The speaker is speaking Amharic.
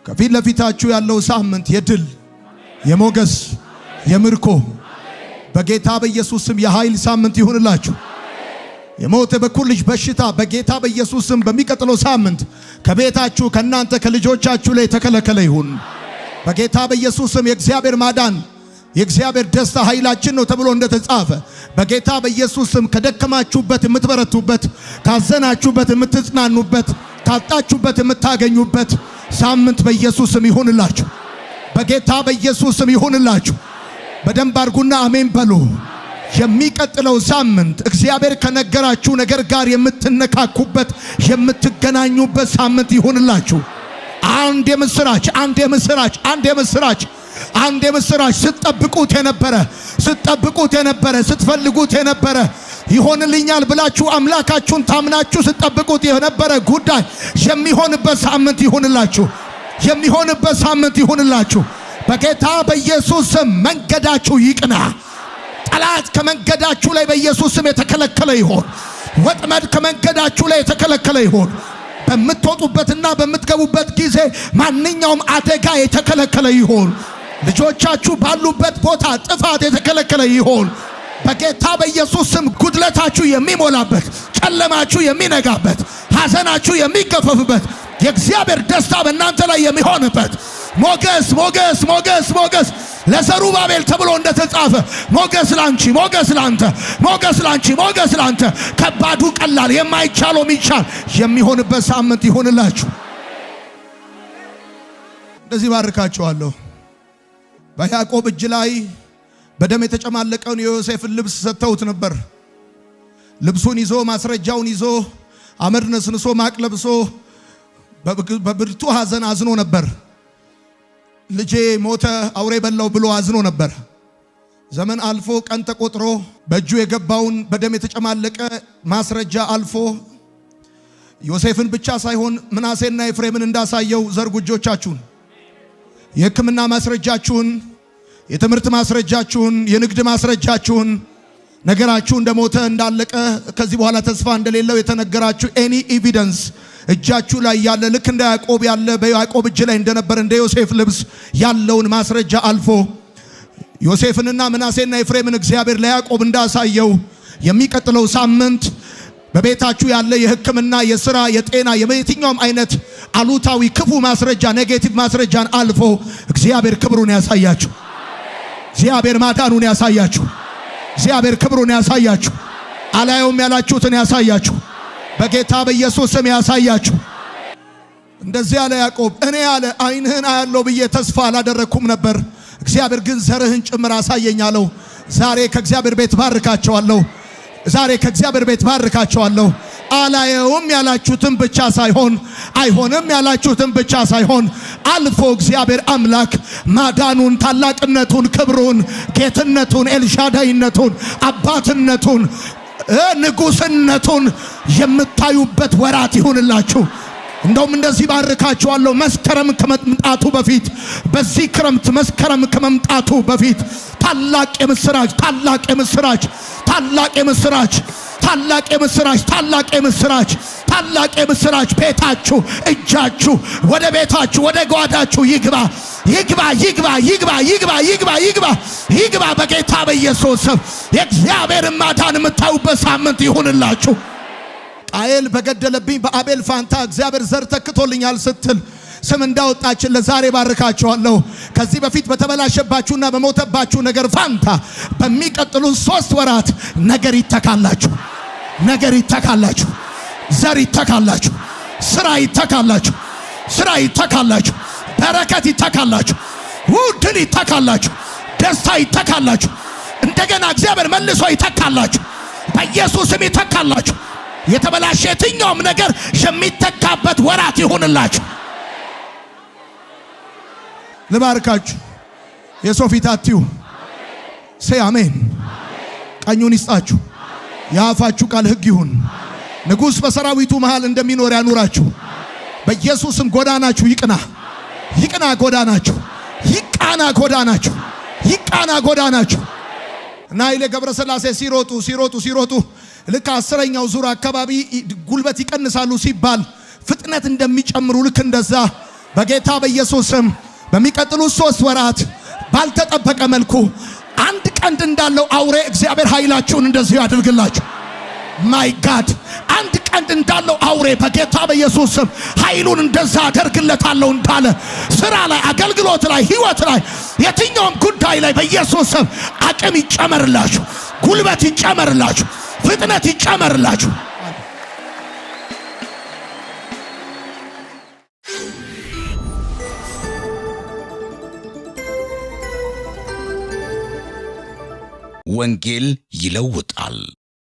ከፊት ለፊታችሁ ያለው ሳምንት የድል የሞገስ የምርኮ በጌታ በኢየሱስ ስም የኃይል ሳምንት ይሁንላችሁ። የሞት በኩል ልጅ በሽታ በጌታ በኢየሱስ ስም በሚቀጥለው ሳምንት ከቤታችሁ ከናንተ ከልጆቻችሁ ላይ ተከለከለ ይሁን። በጌታ በኢየሱስ ስም የእግዚአብሔር ማዳን የእግዚአብሔር ደስታ ኃይላችን ነው ተብሎ እንደተጻፈ በጌታ በኢየሱስ ስም ከደከማችሁበት የምትበረቱበት፣ ካዘናችሁበት የምትጽናኑበት፣ ካጣችሁበት የምታገኙበት ሳምንት በኢየሱስ ስም ይሁንላችሁ። በጌታ በኢየሱስ ስም ይሁንላችሁ። በደንብ አርጉና አሜን በሉ። የሚቀጥለው ሳምንት እግዚአብሔር ከነገራችሁ ነገር ጋር የምትነካኩበት የምትገናኙበት ሳምንት ይሁንላችሁ። አንድ የምስራች ስትጠብቁት የነበረ ስትፈልጉት የነበረ ይሆንልኛል ብላችሁ አምላካችሁን ታምናችሁ ስትጠብቁት የነበረ ጉዳይ የሚሆንበት ሳምንት ይሁንላችሁ። በጌታ በኢየሱስ ስም መንገዳችሁ ይቅና። ጠላት ከመንገዳችሁ ላይ በኢየሱስ ስም የተከለከለ ይሆን። ወጥመድ ከመንገዳችሁ ላይ የተከለከለ ይሆን። በምትወጡበትና በምትገቡበት ጊዜ ማንኛውም አደጋ የተከለከለ ይሆን። ልጆቻችሁ ባሉበት ቦታ ጥፋት የተከለከለ ይሆን። በጌታ በኢየሱስ ስም ጉድለታችሁ የሚሞላበት፣ ጨለማችሁ የሚነጋበት፣ ሐዘናችሁ የሚገፈፍበት፣ የእግዚአብሔር ደስታ በእናንተ ላይ የሚሆንበት ሞገስ ለዘሩባቤል ተብሎ እንደተጻፈ ሞገስ ላንቺ፣ ሞገስ ላንተ ከባዱ ቀላል፣ የማይቻለው የሚቻል የሚሆንበት ሳምንት ይሁንላችሁ። እንደዚህ ባርካችኋለሁ። በያዕቆብ እጅ ላይ በደም የተጨማለቀውን የዮሴፍን ልብስ ሰጥተውት ነበር። ልብሱን ይዞ ማስረጃውን ይዞ አመድ ነስንሶ ማቅ ለብሶ በብርቱ ሐዘን አዝኖ ነበር። ልጄ ሞተ አውሬ በላው ብሎ አዝኖ ነበር። ዘመን አልፎ ቀን ተቆጥሮ በእጁ የገባውን በደም የተጨማለቀ ማስረጃ አልፎ ዮሴፍን ብቻ ሳይሆን ምናሴና ኤፍሬምን እንዳሳየው ዘርጉ እጆቻችሁን። የሕክምና ማስረጃችሁን፣ የትምህርት ማስረጃችሁን፣ የንግድ ማስረጃችሁን፣ ነገራችሁ እንደሞተ እንዳለቀ ከዚህ በኋላ ተስፋ እንደሌለው የተነገራችሁ ኤኒ ኤቪደንስ እጃችሁ ላይ ያለ ልክ እንደ ያዕቆብ ያለ በያዕቆብ እጅ ላይ እንደነበር እንደ ዮሴፍ ልብስ ያለውን ማስረጃ አልፎ ዮሴፍንና ምናሴና ኤፍሬምን እግዚአብሔር ለያዕቆብ እንዳሳየው የሚቀጥለው ሳምንት በቤታችሁ ያለ የሕክምና፣ የሥራ፣ የጤና፣ የየትኛውም አይነት አሉታዊ ክፉ ማስረጃ ኔጌቲቭ ማስረጃን አልፎ እግዚአብሔር ክብሩን ያሳያችሁ። እግዚአብሔር ማዳኑን ያሳያችሁ። እግዚአብሔር ክብሩን ያሳያችሁ። አላየውም ያላችሁትን ያሳያችሁ። በጌታ በኢየሱስ ስም ያሳያችሁ። እንደዚህ ያለ ያዕቆብ እኔ ያለ ዓይንህን አያለው ብዬ ተስፋ አላደረኩም ነበር፣ እግዚአብሔር ግን ዘርህን ጭምር አሳየኝ አለው። ዛሬ ከእግዚአብሔር ቤት ባርካቸዋለሁ። አላየውም ያላችሁትን ብቻ ሳይሆን አይሆንም ያላችሁትን ብቻ ሳይሆን አልፎ እግዚአብሔር አምላክ ማዳኑን፣ ታላቅነቱን፣ ክብሩን፣ ጌትነቱን፣ ኤልሻዳይነቱን፣ አባትነቱን፣ ንጉስነቱን የምታዩበት ወራት ይሁንላችሁ። እንደውም እንደዚህ ባርካችኋለሁ። መስከረም ከመምጣቱ በፊት በዚህ ክረምት መስከረም ከመምጣቱ በፊት ታላቅ የምስራች ቤታችሁ፣ እጃችሁ፣ ወደ ቤታችሁ፣ ወደ ጓዳችሁ ይግባ በጌታ በኢየሱስ ስም። የእግዚአብሔር ማዳን የምታዩበት ሳምንት ይሁንላችሁ። ቃየል በገደለብኝ በአቤል ፋንታ እግዚአብሔር ዘር ተክቶልኛል ስትል ስም እንዳወጣችን ለዛሬ ባርካችኋለሁ። ከዚህ በፊት በተበላሸባችሁና በሞተባችሁ ነገር ፋንታ በሚቀጥሉ 3 ወራት ነገር ይተካላችሁ፣ ዘር ይተካላችሁ፣ ስራ ይተካላችሁ፣ በረከት ይተካላችሁ፣ ድል ይተካላችሁ፣ ደስታ ይተካላችሁ። እንደገና እግዚአብሔር መልሶ ይተካላችሁ፣ በኢየሱስ ስም ይተካላችሁ። የተበላሸ የትኛውም ነገር የሚተካበት ወራት ይሁንላችሁ። ልባርካችሁ። የሰው ፊት አትዩ። ሴ አሜን። ቀኙን ይስጣችሁ። የአፋችሁ ቃል ሕግ ይሁን። ንጉሥ በሰራዊቱ መሃል እንደሚኖር ያኑራችሁ። በኢየሱስም ጎዳናችሁ ይቃና ጎዳናችሁ። እና ኃይሌ ገብረስላሴ ሲሮጡ ልክ 10ኛው ዙር አካባቢ ጉልበት ይቀንሳሉ ሲባል ፍጥነት እንደሚጨምሩ ልክ እንደዛ በጌታ በኢየሱስ ስም በሚቀጥሉት 3 ወራት ባልተጠበቀ መልኩ አንድ ቀንድ እንዳለው አውሬ እግዚአብሔር ኃይላችሁን እንደዚህ ያድርግላችሁ። ማይ ጋድ አንድ ቀንድ እንዳለው አውሬ በጌታ በኢየሱስ ስም ኃይሉን እንደዛ አደርግለታለሁ እንዳለ ስራ ላይ፣ አገልግሎት ላይ፣ ህይወት ላይ፣ የትኛውም ጉዳይ ላይ በኢየሱስ ስም አቅም ይጨመርላችሁ፣ ጉልበት ይጨመርላችሁ፣ ፍጥነት ይጨመርላችሁ። ወንጌል ይለውጣል።